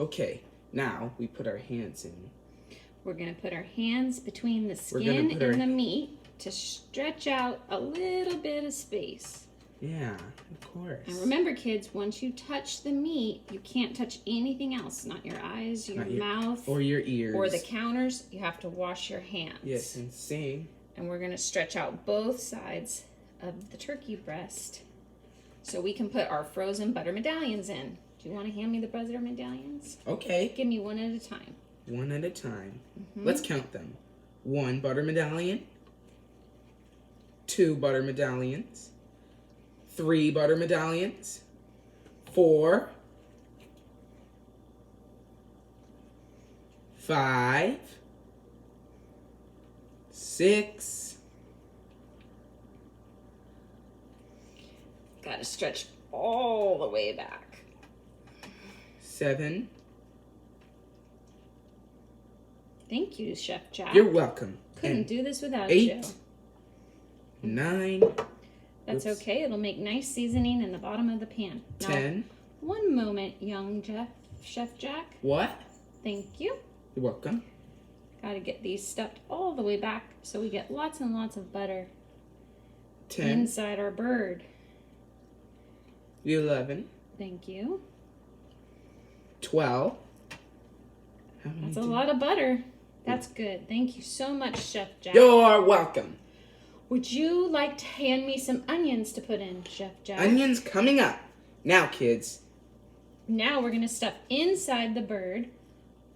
Okay, now we put our hands in. We're going to put our hands between the skin and the meat to stretch out a little bit of space. Yeah, of course. And remember, kids, once you touch the meat, you can't touch anything else. Not your eyes, your mouth. Or your ears. Or the counters. You have to wash your hands. Yes, and same. And we're going to stretch out both sides of the turkey breast so we can put our frozen butter medallions in. Do you want to hand me the butter medallions? Okay. Give me one at a time. One at a time. Let's count them. 1 butter medallion. 2 butter medallions. 3 butter medallions. 4. 5. 6. Got to stretch all the way back. 7. Thank you, Chef Jack. You're welcome. Couldn't do this without 8, you. 9. That's okay. It'll make nice seasoning in the bottom of the pan. 10. Now, one moment, young Chef Jack. What? Thank you. You're welcome. Got to get these stuffed all the way back so we get lots and lots of butter 10. inside our bird. 11. Thank you. 12. That's a lot of butter. That's good. Thank you so much, Chef Jack. You're welcome. Would you like to hand me some onions to put in, Chef Jack? Onions coming up. Now, kids. Now we're going to stuff inside the bird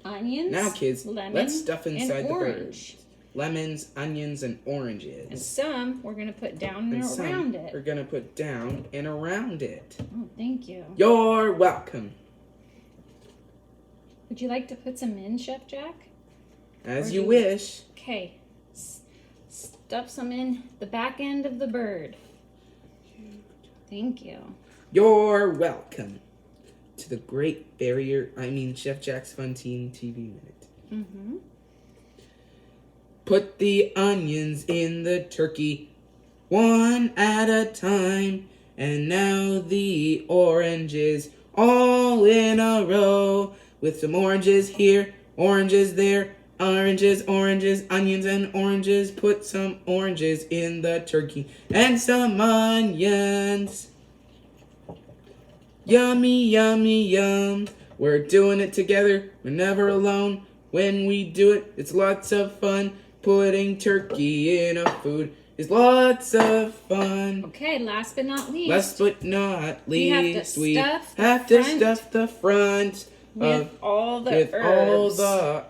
onions, Now, kids, lemon, let's stuff inside and the orange. bird. Lemons, onions, and oranges. And some we're going to put down and some around it. we're going to put down and around it. Oh, thank you. You're welcome. Would you like to put some in, Chef Jack? As you wish. Okay. Stuff some in the back end of the bird. Thank you. You're welcome to the Great Chef Jack's Fun Teen TV Minute. Mm-hmm. Put the onions in the turkey, one at a time. And now the oranges, all in a row. With some oranges here, oranges there, oranges, onions and oranges. Put some oranges in the turkey and some onions. Yummy, yummy, yum. We're doing it together. We're never alone. When we do it, it's lots of fun. Putting turkey in a food is lots of fun. Okay, last but not least. Last but not least, we have to stuff the front with all the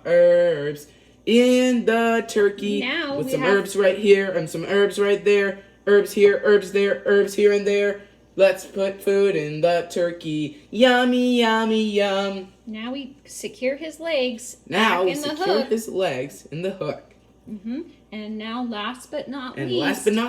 herbs in the turkey. Now with some herbs right here and some herbs right there. Herbs here, herbs there, herbs here and there. Let's put food in the turkey. Yummy, yummy, yum. Now we secure his legs. Now we secure his legs in the hook. Mm-hmm. And now, last but not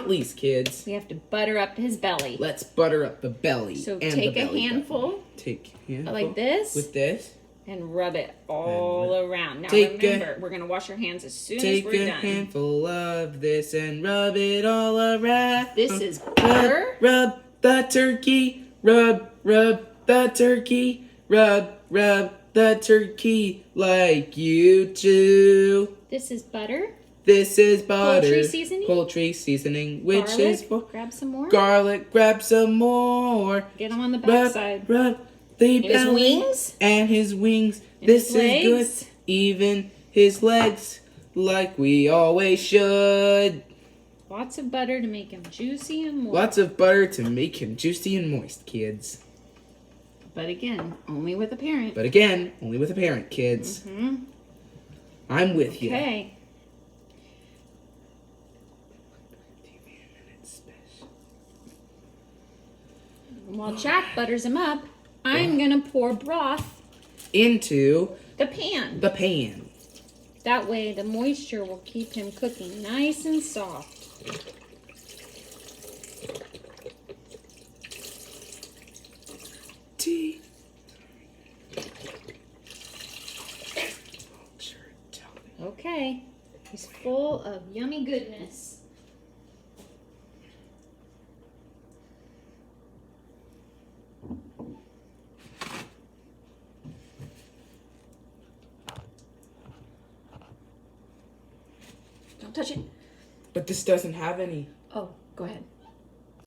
least, kids, we have to butter up his belly. Let's butter up the belly. So and take the belly a handful. Button. Take a handful. Like this. With this. And rub it all around. Now remember, we're going to wash our hands as soon as we're done. Take a handful of this and rub it all around. This is butter. Rub the turkey. Rub the turkey. Rub the turkey like you do. This is butter. This is butter. Poultry seasoning. Which garlic, is grab some more. Garlic, grab some more. Get them on the backside. Rub the belly. His wings. And his wings. And this his is good. Even his legs, like we always should. Lots of butter to make him juicy and moist. Lots of butter to make him juicy and moist, kids. But again, only with a parent. Kids. Mm-hmm. I'm with you. Okay. While Jack butters him up, I'm going to pour broth into the pan. That way the moisture will keep him cooking nice and soft. Okay, he's full of yummy goodness. Don't touch it. But this doesn't have any. Oh, go ahead.